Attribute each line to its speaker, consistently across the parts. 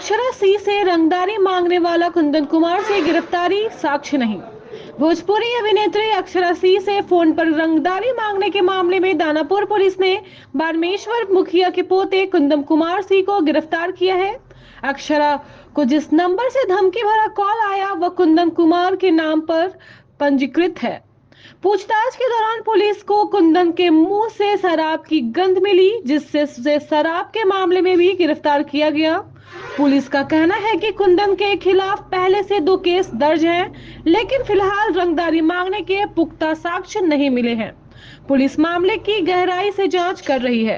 Speaker 1: अक्षरा सी से रंगदारी मांगने वाला कुंदन कुमार से गिरफ्तारी, साक्ष्य नहीं। भोजपुरी अभिनेत्री अक्षरा सी से फोन पर रंगदारी मांगने के मामले में दानापुर पुलिस ने बारमेश्वर मुखिया के पोते कुंदन कुमार सी को गिरफ्तार किया है। अक्षरा को जिस नंबर से धमकी भरा कॉल आया वह कुंदन कुमार के नाम पर पंजीकृत है। पूछताछ के दौरान पुलिस को कुंदन के मुंह से शराब की गंध मिली, जिससे उसे शराब के मामले में भी गिरफ्तार किया गया। पुलिस का कहना है कि कुंदन के खिलाफ पहले से 2 केस दर्ज हैं, लेकिन फिलहाल रंगदारी मांगने के पुख्ता साक्ष्य नहीं मिले हैं। पुलिस मामले की गहराई से जांच कर रही है।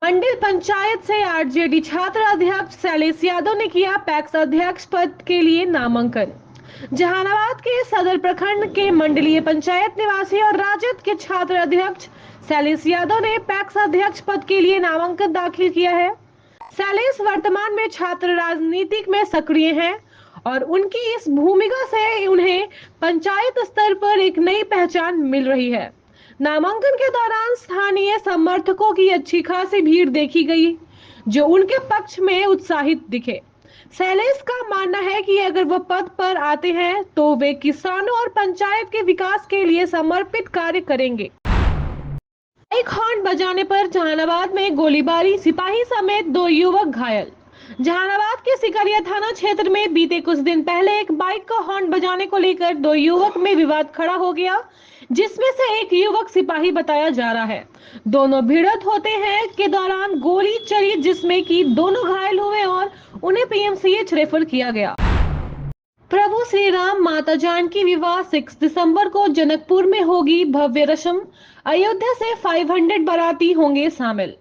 Speaker 1: मंडल पंचायत से आरजेडी छात्र अध्यक्ष शैलेश यादव ने किया पैक्स अध्यक्ष पद के लिए नामांकन। जहानाबाद के सदर प्रखंड के मंडलीय पंचायत निवासी और राजद के छात्र अध्यक्ष शैलेश यादव ने पैक्स अध्यक्ष पद के लिए नामांकन दाखिल किया है। शैलेश वर्तमान में छात्र राजनीति में सक्रिय हैं और उनकी इस भूमिका से उन्हें पंचायत स्तर पर एक नई पहचान मिल रही है। नामांकन के दौरान स्थानीय समर्थकों की अच्छी खासी भीड़ देखी गई, जो उनके पक्ष में उत्साहित दिखे। शैलेश का मानना है कि अगर वह पद पर आते हैं तो वे किसानों और पंचायत के विकास के लिए समर्पित कार्य करेंगे। एक हॉर्न बजाने पर जहानाबाद में गोलीबारी, सिपाही समेत 2 युवक घायल। जहानाबाद के सिकरिया थाना क्षेत्र में बीते कुछ दिन पहले एक बाइक का हॉर्न बजाने को लेकर 2 युवक में विवाद खड़ा हो गया, जिसमें से एक युवक सिपाही बताया जा रहा है। दोनों भिड़ंत होते हैं के दौरान गोली चली, जिसमें कि दोनों घायल हुए और उन्हें पीएमसीएच रेफर किया गया। प्रभु श्री राम माता जानकी विवाह 6 दिसंबर को जनकपुर में होगी भव्य रस्म। अयोध्या से 500 बाराती होंगे शामिल।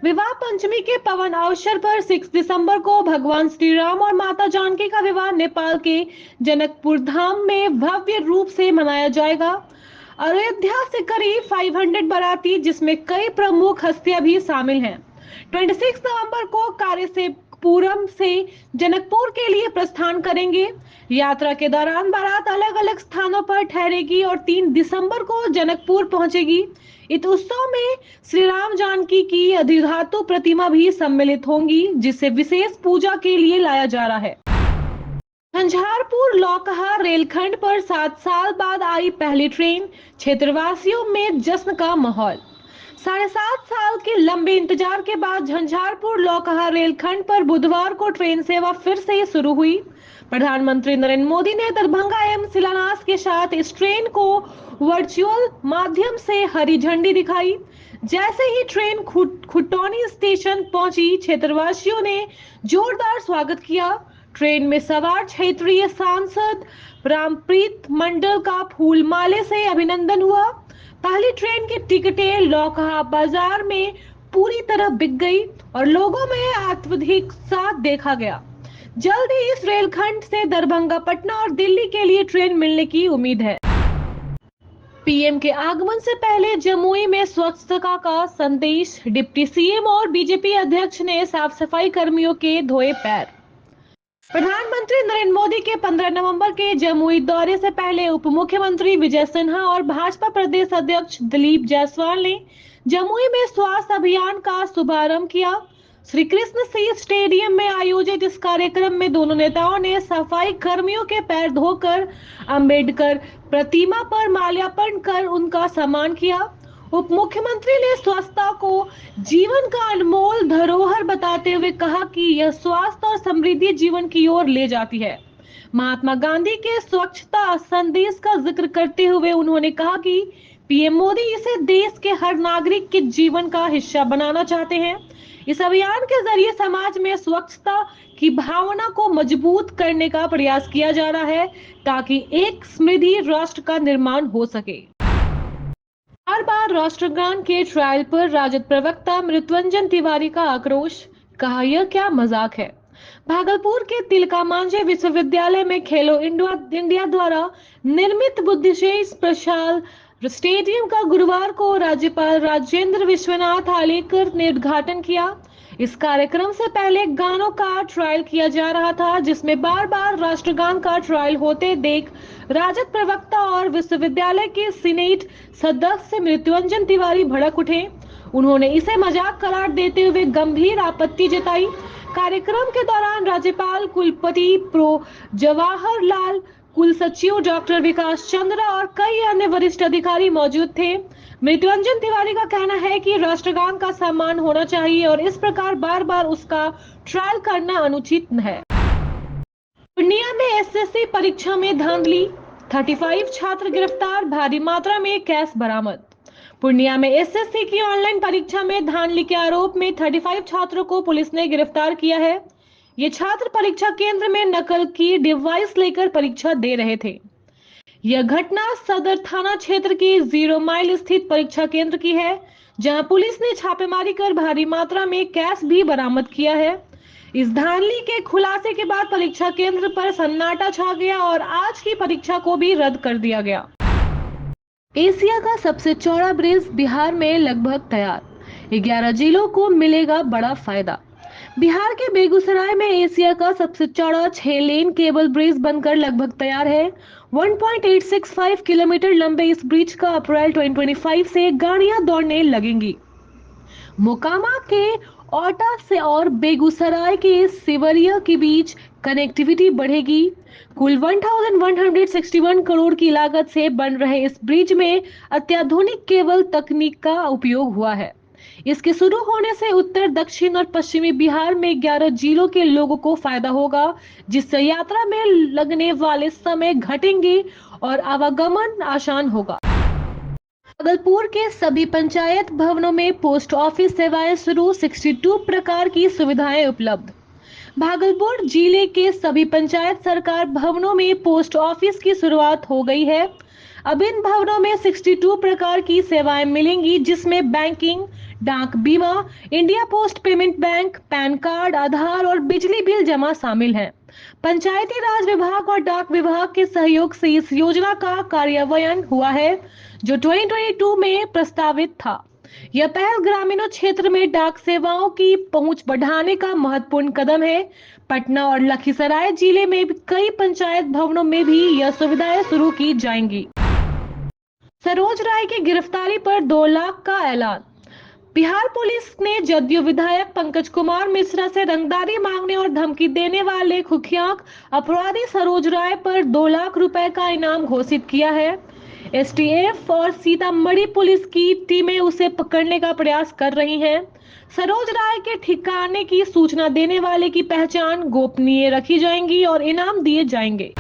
Speaker 1: विवाह पंचमी के पावन अवसर पर 6 दिसंबर को भगवान श्री राम और माता जानकी का विवाह नेपाल के जनकपुर धाम में भव्य रूप से मनाया जाएगा। अयोध्या से करीब 500 बाराती, जिसमें कई प्रमुख हस्तियां भी शामिल हैं, 26 नवंबर को कार्यसेपुरम से जनकपुर के लिए प्रस्थान करेंगे। यात्रा के दौरान बारात अलग अलग स्थानों पर ठहरेगी और 3 दिसंबर को जनकपुर पहुंचेगी। इस उत्सव में श्री राम जानकी की अधिधातु प्रतिमा भी सम्मिलित होंगी, जिसे विशेष पूजा के लिए लाया जा रहा है। झंझारपुर लौकहा रेलखंड पर 7 साल बाद आई पहली ट्रेन, क्षेत्रवासियों में जश्न का माहौल। 7.5 साल के लंबे इंतजार के बाद झंझारपुर लौकहा रेलखंड पर बुधवार को ट्रेन सेवा फिर से शुरू हुई। प्रधानमंत्री नरेंद्र मोदी ने दरभंगा एम शिलान्यास के साथ इस ट्रेन को वर्चुअल माध्यम से हरी झंडी दिखाई। जैसे ही ट्रेन खुटौनी स्टेशन पहुंची, क्षेत्रवासियों ने जोरदार स्वागत किया। ट्रेन में सवार क्षेत्रीय सांसद रामप्रीत मंडल का फूल माले से अभिनंदन हुआ। पहली ट्रेन की टिकटें लौकहा बाजार में पूरी तरह बिक गई और लोगों में अत्यधिक उत्साह देखा गया। जल्द ही इस रेलखंड से दरभंगा, पटना और दिल्ली के लिए ट्रेन मिलने की उम्मीद है। पीएम के आगमन से पहले जमुई में स्वच्छता का संदेश, डिप्टी सीएम और बीजेपी अध्यक्ष ने साफ सफाई कर्मियों के धोए पैर। प्रधानमंत्री नरेंद्र मोदी के 15 नवंबर के जमुई दौरे से पहले उप मुख्यमंत्री विजय सिन्हा और भाजपा प्रदेश अध्यक्ष दिलीप जायसवाल ने जमुई में स्वास्थ्य अभियान का शुभारंभ किया। श्री कृष्ण सी स्टेडियम में आयोजित इस कार्यक्रम में दोनों नेताओं ने सफाई कर्मियों के पैर धोकर अंबेडकर प्रतिमा पर माल्यार्पण कर उनका सम्मान किया। उप मुख्यमंत्री ने स्वच्छता को जीवन का अनमोल धरोहर बताते हुए कहा कि यह स्वास्थ्य और समृद्धि जीवन की ओर ले जाती है। महात्मा गांधी के स्वच्छता संदेश का जिक्र करते हुए उन्होंने कहा कि पीएम मोदी इसे देश के हर नागरिक के जीवन का हिस्सा बनाना चाहते हैं। इस अभियान के जरिए समाज में स्वच्छता की भावना को मजबूत करने का प्रयास किया जा रहा है, ताकि एक समृद्धि राष्ट्र का निर्माण हो सके। बार राष्ट्रगान के ट्रायल पर राजद प्रवक्ता मृत्युंजय तिवारी का आक्रोश, कहा यह क्या मजाक है। भागलपुर के तिलका मांझी विश्वविद्यालय में खेलो इंडिया द्वारा निर्मित बुद्धिशेष प्रशाल स्टेडियम का गुरुवार को राज्यपाल राजेंद्र विश्वनाथ आलेकर ने उद्घाटन किया। इस कार्यक्रम से पहले गानों का ट्रायल किया जा रहा था, जिसमें बार बार राष्ट्रगान का ट्रायल होते देख राजद प्रवक्ता और विश्वविद्यालय के सीनेट सदस्य मृत्युंजय तिवारी भड़क उठे। उन्होंने इसे मजाक करार देते हुए गंभीर आपत्ति जताई। कार्यक्रम के दौरान राज्यपाल कुलपति प्रो जवाहरलाल, कुल सचिव डॉक्टर विकास चंद्र और कई अन्य वरिष्ठ अधिकारी मौजूद थे। मृत्युंजन तिवारी का कहना है कि राष्ट्रगान का सम्मान होना चाहिए और इस प्रकार बार बार उसका ट्रायल करना अनुचित है। पूर्णिया में एसएससी परीक्षा में धांधली, 35 छात्र गिरफ्तार, भारी मात्रा में कैश बरामद। पूर्णिया में एसएससी की ऑनलाइन परीक्षा में धांधली के आरोप में 35 छात्रों को पुलिस ने गिरफ्तार किया है। ये छात्र परीक्षा केंद्र में नकल की डिवाइस लेकर परीक्षा दे रहे थे। यह घटना सदर थाना क्षेत्र की 0 माइल स्थित परीक्षा केंद्र की है, जहां पुलिस ने छापेमारी कर भारी मात्रा में कैश भी बरामद किया है। इस धांधली के खुलासे के बाद परीक्षा केंद्र पर सन्नाटा छा गया और आज की परीक्षा को भी रद्द कर दिया गया। एशिया का सबसे चौड़ा ब्रिज बिहार में लगभग तैयार, 11 जिलों को मिलेगा बड़ा फायदा। बिहार के बेगूसराय में एशिया का सबसे चौड़ा 6 लेन केबल ब्रिज बनकर लगभग तैयार है। 1.865 किलोमीटर लंबे इस ब्रिज का अप्रैल 2025 से गाड़ियां दौड़ने लगेंगी। मोकामा के औटा से और बेगूसराय के सिवरिया के बीच कनेक्टिविटी बढ़ेगी। कुल 1161 करोड़ की लागत से बन रहे इस ब्रिज में अत्याधुनिक केबल तकनीक का उपयोग हुआ है। इसके शुरू होने से उत्तर, दक्षिण और पश्चिमी बिहार में 11 जिलों के लोगों को फायदा होगा, जिससे यात्रा में लगने वाले समय घटेंगे और आवागमन आसान होगा। भागलपुर के सभी पंचायत भवनों में पोस्ट ऑफिस सेवाएं शुरू, 62 प्रकार की सुविधाएं उपलब्ध। भागलपुर जिले के सभी पंचायत सरकार भवनों में पोस्ट ऑफिस की शुरुआत हो गई है। अब इन भवनों में 62 प्रकार की सेवाएं मिलेंगी, जिसमें बैंकिंग, डाक, बीमा, India post payment bank, PAN card, Aadhaar और बिजली बिल जमा शामिल हैं। पंचायती राज विभाग और डाक विभाग के सहयोग से इस योजना का कार्यान्वयन हुआ है, जो 2022 में प्रस्तावित था। यह पहल ग्रामीण क्षेत्र में डाक सेवाओं की पहुंच बढ़ाने का महत्वपूर्ण कदम है। पटना और लखीसराय जिले में कई पंचायत भवनों में भी यह सुविधाएं शुरू की जाएंगी। सरोज राय की गिरफ्तारी पर 2 लाख का ऐलान। बिहार पुलिस ने जदयू विधायक पंकज कुमार मिश्रा से रंगदारी मांगने और धमकी देने वाले कुख्यात अपराधी सरोज राय पर 2 लाख रुपए का इनाम घोषित किया है। एसटीएफ और सीतामढ़ी पुलिस की टीमें उसे पकड़ने का प्रयास कर रही हैं। सरोज राय के ठिकाने की सूचना देने वाले की पहचान गोपनीय रखी जाएंगी और इनाम दिए जाएंगे।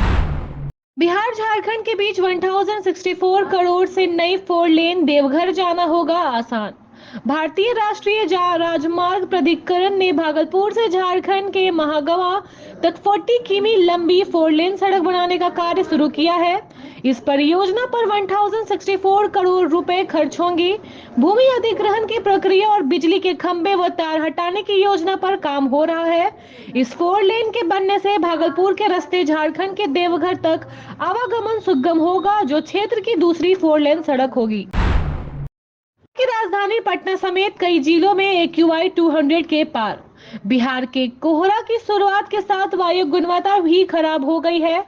Speaker 1: बिहार झारखंड के बीच 1064 करोड़ से नई 4 लेन देवघर जाना होगा आसान। भारतीय राष्ट्रीय राजमार्ग प्राधिकरण ने भागलपुर से झारखंड के महागवा तक 40 किमी लंबी 4 लेन सड़क बनाने का कार्य शुरू किया है। इस परियोजना पर 1064 करोड़ रुपए खर्च होंगे। भूमि अधिग्रहण की प्रक्रिया और बिजली के खंभे व तार हटाने की योजना पर काम हो रहा है। इस 4 लेन के बनने से भागलपुर के रास्ते झारखंड के देवघर तक आवागमन सुगम होगा, जो क्षेत्र की दूसरी 4 लेन सड़क होगी। की राजधानी पटना समेत कई जिलों में AQI 200 के पार। बिहार के कोहरा की शुरुआत के साथ वायु गुणवत्ता भी खराब हो गई है।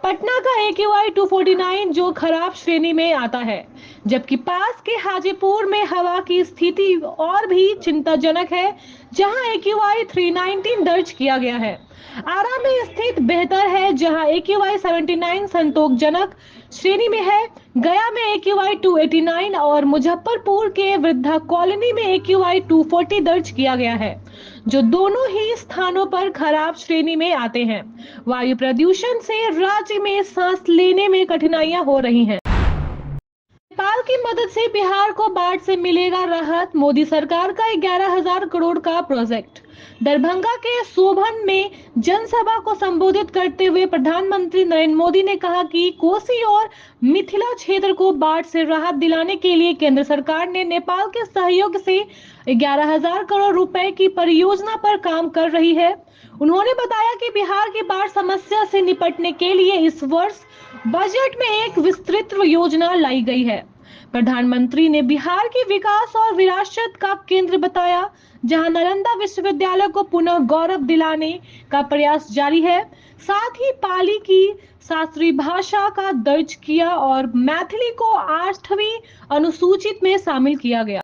Speaker 1: पटना का AQI 249 जो खराब श्रेणी में आता है, जबकि पास के हाजीपुर में हवा की स्थिति और भी चिंताजनक है, जहां AQI 319 दर्ज किया गया है। आरा में स्थित बेहतर है, जहां AQI 79 संतोषजनक श्रेणी में है। गया में AQI 289 और मुजफ्फरपुर के वृद्धा कॉलोनी में AQI 240 दर्ज किया गया है, जो दोनों ही स्थानों पर खराब श्रेणी में आते हैं। वायु प्रदूषण से राज्य में सांस लेने में कठिनाइयां हो रही हैं। नेपाल की मदद से बिहार को बाढ़ से मिलेगा राहत, मोदी सरकार का 11,000 करोड़ का प्रोजेक्ट। दरभंगा के सोभन में जनसभा को संबोधित करते हुए प्रधानमंत्री नरेंद्र मोदी ने कहा कि कोसी और मिथिला क्षेत्र को बाढ़ से राहत दिलाने के लिए केंद्र सरकार ने नेपाल के सहयोग से 11,000 करोड़ रुपए की परियोजना पर काम कर रही है। उन्होंने बताया कि बिहार की बाढ़ समस्या से निपटने के लिए इस वर्ष बजट में एक विस्तृत योजना लाई गई है। प्रधानमंत्री ने बिहार की विकास और विरासत का केंद्र बताया, जहां नालंदा विश्वविद्यालय को पुनः गौरव दिलाने का प्रयास जारी है। साथ ही पाली की शास्त्रीय भाषा का दर्ज किया और मैथिली को 8वीं अनुसूचित में शामिल किया गया।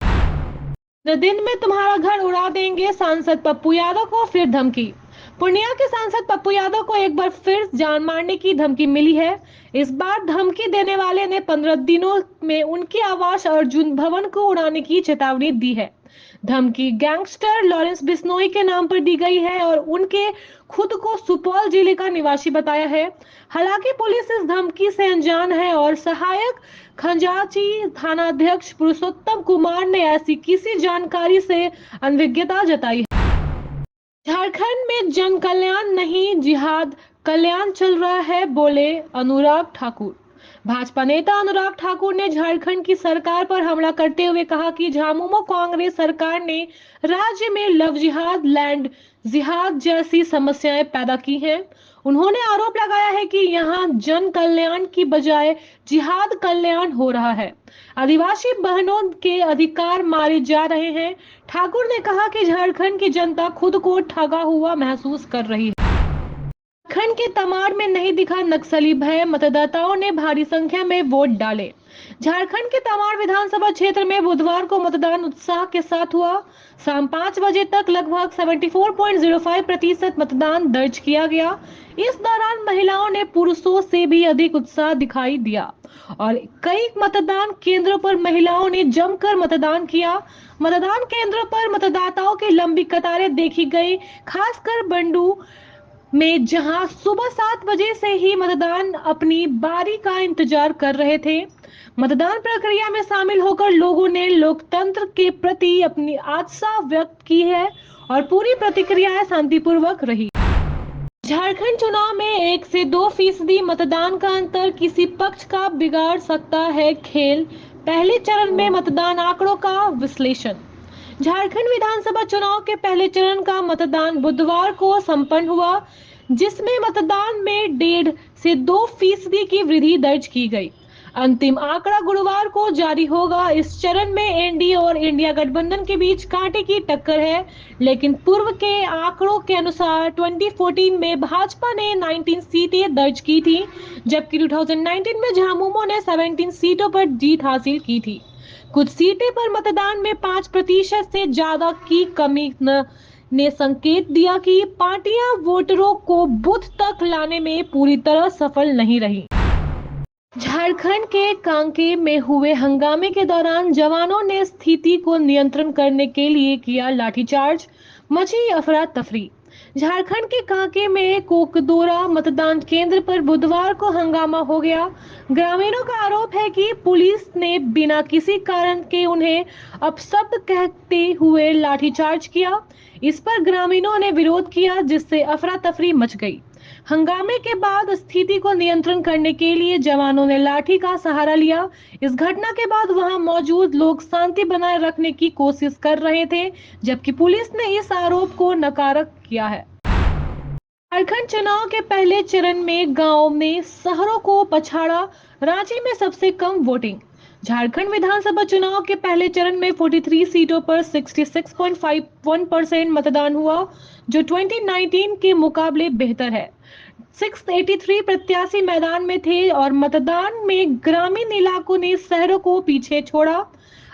Speaker 1: दिन में तुम्हारा घर उड़ा देंगे, सांसद पप्पू यादव को फिर धमकी। पूर्णिया के सांसद पप्पू यादव को एक बार फिर जान मारने की धमकी मिली है। इस बार धमकी देने वाले ने 15 दिनों में उनकी आवास अर्जुन भवन को उड़ाने की चेतावनी दी है। धमकी गैंगस्टर लॉरेंस बिश्नोई के नाम पर दी गई है और उनके खुद को सुपौल जिले का निवासी बताया है। हालांकि पुलिस इस धमकी से अनजान है और सहायक खंजाची थानाध्यक्ष पुरुषोत्तम कुमार ने ऐसी किसी जानकारी से अनभिज्ञता जताई है। झारखंड में जन कल्याण नहीं जिहाद कल्याण चल रहा है, बोले अनुराग ठाकुर। भाजपा नेता अनुराग ठाकुर ने झारखंड की सरकार पर हमला करते हुए कहा कि झामुमो कांग्रेस सरकार ने राज्य में लव जिहाद, लैंड जिहाद जैसी समस्याएं पैदा की हैं। उन्होंने आरोप लगाया है कि यहां जन कल्याण की बजाय जिहाद कल्याण हो रहा है। आदिवासी बहनों के अधिकार मारे जा रहे हैं। ठाकुर ने कहा कि झारखंड की जनता खुद को ठगा हुआ महसूस कर रही है। झारखंड के तमाड़ में नहीं दिखा नक्सली भय, मतदाताओं ने भारी संख्या में वोट डाले। झारखंड के तमाड़ विधानसभा क्षेत्र में बुधवार को मतदान उत्साह के साथ हुआ। शाम 5 बजे तक लगभग 74.05% मतदान दर्ज किया गया। इस दौरान महिलाओं ने पुरुषों से भी अधिक उत्साह दिखाई दिया और कई मतदान केंद्रों पर महिलाओं ने जमकर मतदान किया। मतदान केंद्रों पर मतदाताओं की लंबी कतारें देखी गई, खासकर बंडू में जहां सुबह 7 बजे से ही मतदान अपनी बारी का इंतजार कर रहे थे। मतदान प्रक्रिया में शामिल होकर लोगों ने लोकतंत्र के प्रति अपनी आस्था व्यक्त की है और पूरी प्रतिक्रियाएं शांतिपूर्वक रही। झारखंड चुनाव में 1 से 2% मतदान का अंतर किसी पक्ष का बिगाड़ सकता है खेल, पहले चरण में मतदान आंकड़ों का विश्लेषण। झारखंड विधानसभा चुनाव के पहले चरण का मतदान बुधवार को संपन्न हुआ, जिसमें मतदान में 1.5 से 2% की वृद्धि दर्ज की गई। अंतिम आंकड़ा गुरुवार को जारी होगा। इस चरण में एनडीए और इंडिया गठबंधन के बीच कांटे की टक्कर है, लेकिन पूर्व के आंकड़ों के अनुसार 2014 में भाजपा ने 19 सीटें दर्ज की थी, जबकि 2019 में झामुमो ने 17 सीटों पर जीत हासिल की थी। कुछ सीटें पर मतदान में 5% से ज्यादा की कमी ने संकेत दिया कि पार्टियां वोटरों को बूथ तक लाने में पूरी तरह सफल नहीं रही। झारखंड के कांके में हुए हंगामे के दौरान जवानों ने स्थिति को नियंत्रण करने के लिए किया लाठीचार्ज, मची अफरा तफरी। झारखंड के कांके में कोकदोरा मतदान केंद्र पर बुधवार को हंगामा हो गया। ग्रामीणों का आरोप है कि पुलिस ने बिना किसी कारण के उन्हें अपशब्द कहते हुए लाठीचार्ज किया। इस पर ग्रामीणों ने विरोध किया, जिससे अफरा तफरी मच गई। हंगामे के बाद स्थिति को नियंत्रण करने के लिए जवानों ने लाठी का सहारा लिया। इस घटना के बाद वहां मौजूद लोग शांति बनाए रखने की कोशिश कर रहे थे, जबकि पुलिस ने इस आरोप को नकार किया है। झारखंड चुनाव के पहले चरण में गांव में शहरों को पछाड़ा, रांची में सबसे कम वोटिंग। झारखंड विधानसभा चुनाव के पहले चरण में 43 सीटों पर 66.51% मतदान हुआ, जो 2019 के मुकाबले बेहतर है। 683 प्रत्याशी मैदान में थे और मतदान में ग्रामीण इलाकों ने शहरों को पीछे छोड़ा।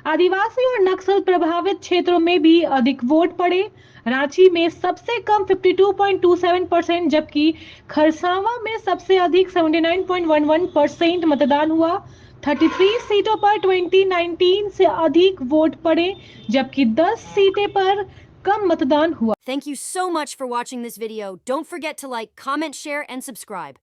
Speaker 1: आदिवासी और नक्सल प्रभावित क्षेत्रों में भी अधिक वोट पड़े। रांची में सबसे कम 52.27%, जबकि खरसावां में सबसे अधिक 79.11% मतदान हुआ। 33 सीटों पर 2019 से अधिक वोट पड़े, जबकि 10 सीटें पर कम मतदान हुआ।
Speaker 2: Thank you so much for watching this video. Don't forget to like, comment, share, and subscribe.